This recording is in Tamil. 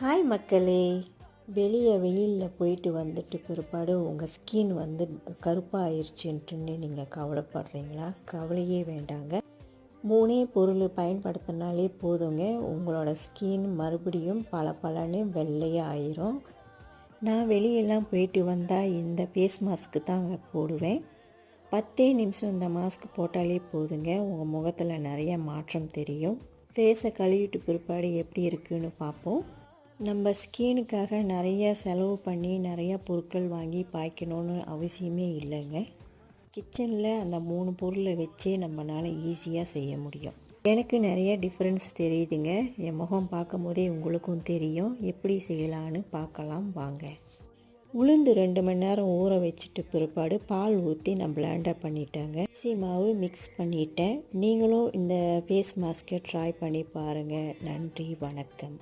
ஹாய் மக்களே, வெளியே வெயிலில் போயிட்டு வந்துட்டு பிற்பாடு உங்கள் ஸ்கின் கருப்பாக ஆயிடுச்சுன்ட்டுன்னு நீங்கள் கவலைப்படுறீங்களா? கவலையே வேண்டாங்க. 3 பொருள் பயன்படுத்தினாலே போதுங்க, உங்களோட ஸ்கின் மறுபடியும் பளபளன்னு வெள்ளையாக ஆயிரும். நான் வெளியெல்லாம் போயிட்டு வந்தால் இந்த ஃபேஸ் மாஸ்க்கு தாங்க போடுவேன். 10 நிமிஷம் இந்த மாஸ்க் போட்டாலே போதுங்க, உங்கள் முகத்தில் நிறைய மாற்றம் தெரியும். ஃபேஸை கழுவிட்டு பிற்பாடு எப்படி இருக்குன்னு பார்ப்போம். நம்ம ஸ்கினுக்காக நிறைய செலவு பண்ணி நிறைய பொருட்கள் வாங்கி பாய்க்கணுன்னு அவசியமே இல்லைங்க. கிச்சனில் அந்த 3 பொருளை வச்சே நம்மளால் ஈஸியாக செய்ய முடியும். எனக்கு நிறைய டிஃப்ரென்ஸ் தெரியுதுங்க. என் முகம் பார்க்கும் போதே உங்களுக்கும் தெரியும். எப்படி செய்யலான்னு பார்க்கலாம் வாங்க. உளுந்து 2 மணி நேரம் ஊற வச்சுட்டு பிற்பாடு பால் ஊற்றி நான் பிளெண்டர் பண்ணிட்டேங்க. அரிசி மாவு மிக்ஸ் பண்ணிட்டேன். நீங்களும் இந்த ஃபேஸ் மாஸ்க்கை ட்ரை பண்ணி பாருங்கள். நன்றி, வணக்கம்.